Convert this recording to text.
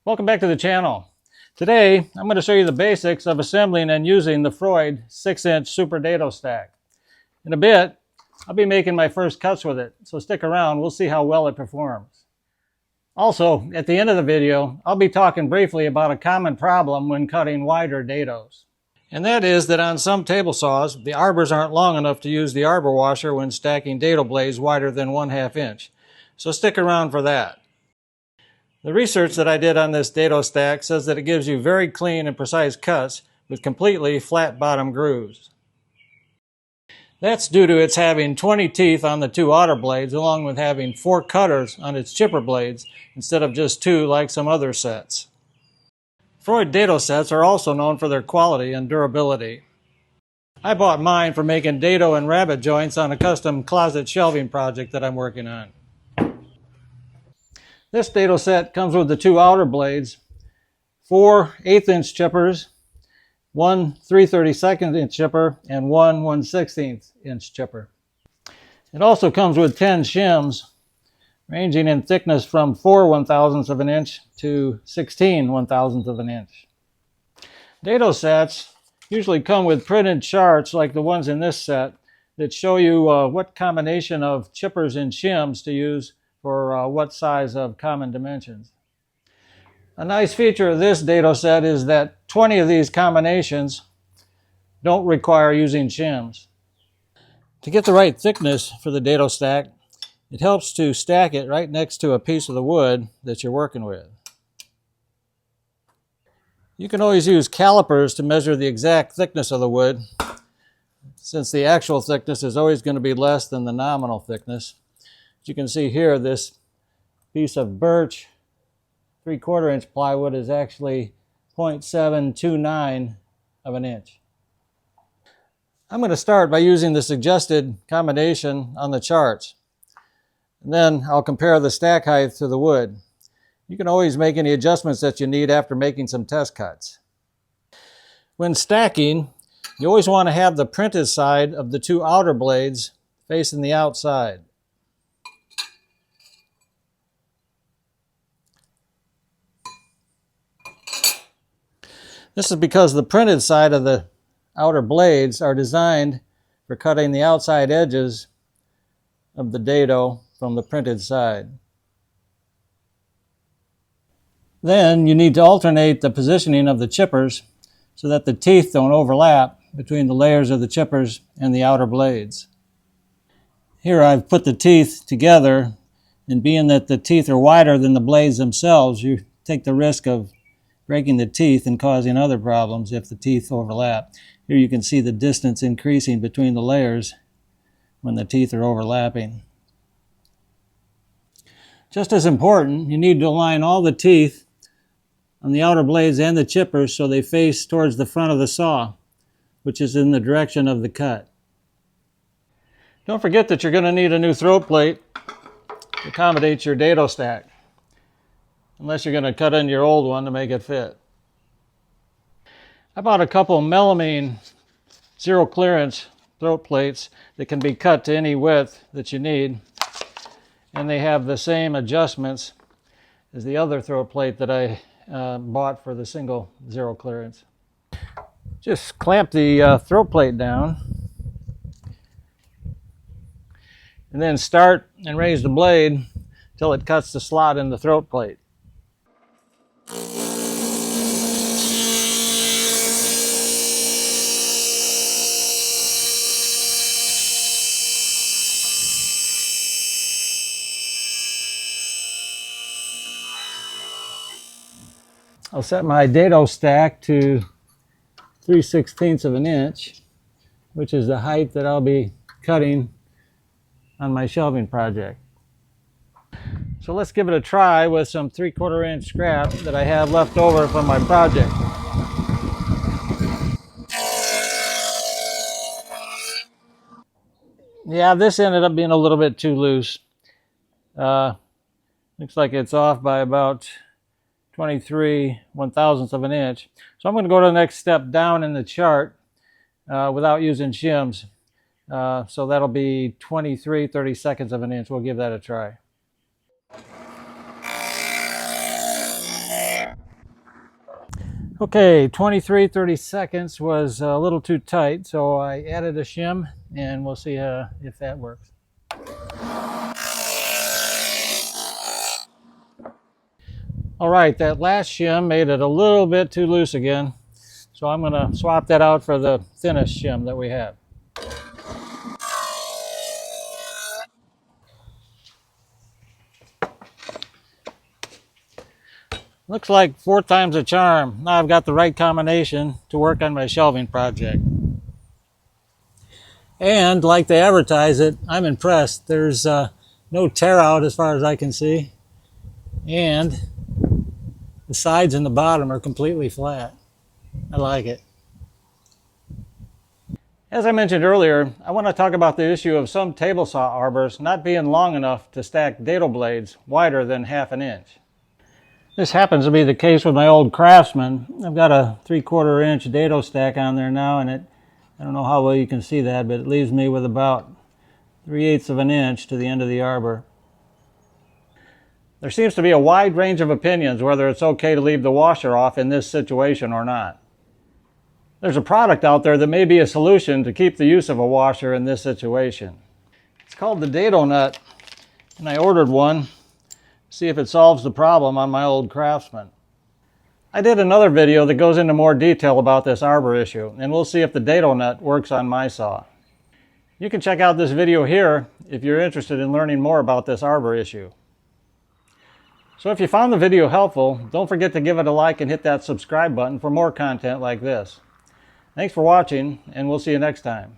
Welcome back to the channel. Today I'm going to show you the basics of assembling and using the Freud 6-inch Super Dado Stack. In a bit I'll be making my first cuts with it, so stick around, we'll see how well it performs. Also, at the end of the video I'll be talking briefly about a common problem when cutting wider dados. And that is that on some table saws the arbors aren't long enough to use the arbor washer when stacking dado blades wider than 1/2 inch. So stick around for that. The research that I did on this dado stack says that it gives you very clean and precise cuts with completely flat bottom grooves. That's due to its having 20 teeth on the 2 outer blades, along with having 4 cutters on its chipper blades instead of just 2 like some other sets. Freud dado sets are also known for their quality and durability. I bought mine for making dado and rabbet joints on a custom closet shelving project that I'm working on. This dado set comes with the 2 outer blades, 4 1/8-inch chippers, 1 3/32 chipper, and 1 1/16 chipper. It also comes with 10 shims, ranging in thickness from 4 1/1000ths of an inch to 16 1/1000ths of an inch. Dado sets usually come with printed charts like the ones in this set that show you what combination of chippers and shims to use for what size of common dimensions. A nice feature of this dado set is that 20 of these combinations don't require using shims. To get the right thickness for the dado stack, it helps to stack it right next to a piece of the wood that you're working with. You can always use calipers to measure the exact thickness of the wood, since the actual thickness is always going to be less than the nominal thickness. As you can see here, this piece of birch 3/4 inch plywood is actually 0.729 of an inch. I'm going to start by using the suggested combination on the charts. And then I'll compare the stack height to the wood. You can always make any adjustments that you need after making some test cuts. When stacking, you always want to have the printed side of the 2 outer blades facing the outside. This is because the printed side of the outer blades are designed for cutting the outside edges of the dado from the printed side. Then you need to alternate the positioning of the chippers so that the teeth don't overlap between the layers of the chippers and the outer blades. Here I've put the teeth together, and being that the teeth are wider than the blades themselves, you take the risk of breaking the teeth and causing other problems if the teeth overlap. Here you can see the distance increasing between the layers when the teeth are overlapping. Just as important, you need to align all the teeth on the outer blades and the chippers so they face towards the front of the saw, which is in the direction of the cut. Don't forget that you're going to need a new throat plate to accommodate your dado stack, unless you're going to cut in your old one to make it fit. I bought a couple melamine 0 clearance throat plates that can be cut to any width that you need, and they have the same adjustments as the other throat plate that I bought for the single 0 clearance. Just clamp the throat plate down and then start and raise the blade until it cuts the slot in the throat plate. I'll set my dado stack to 3/16 of an inch, which is the height that I'll be cutting on my shelving project. So let's give it a try with some 3/4 inch scrap that I have left over from my project. Yeah, this ended up being a little bit too loose. Looks like it's off by about 23 1/1000ths of an inch. So I'm going to go to the next step down in the chart without using shims. So that'll be 23 32nds of an inch. We'll give that a try. Okay, 23/32 was a little too tight, so I added a shim, and we'll see if that works. All right, that last shim made it a little bit too loose again, so I'm going to swap that out for the thinnest shim that we have. Looks like 4 times a charm. Now I've got the right combination to work on my shelving project. And like they advertise it, I'm impressed. There's no tear out as far as I can see. And the sides and the bottom are completely flat. I like it. As I mentioned earlier, I want to talk about the issue of some table saw arbors not being long enough to stack dado blades wider than 1/2 inch. This happens to be the case with my old Craftsman. I've got a 3/4 inch dado stack on there now, and I don't know how well you can see that, but it leaves me with about 3/8 of an inch to the end of the arbor. There seems to be a wide range of opinions whether it's okay to leave the washer off in this situation or not. There's a product out there that may be a solution to keep the use of a washer in this situation. It's called the Dado nut, and I ordered one. See if it solves the problem on my old Craftsman. I did another video that goes into more detail about this arbor issue, and we'll see if the dado nut works on my saw. You can check out this video here if you're interested in learning more about this arbor issue. So if you found the video helpful, don't forget to give it a like and hit that subscribe button for more content like this. Thanks for watching, and we'll see you next time.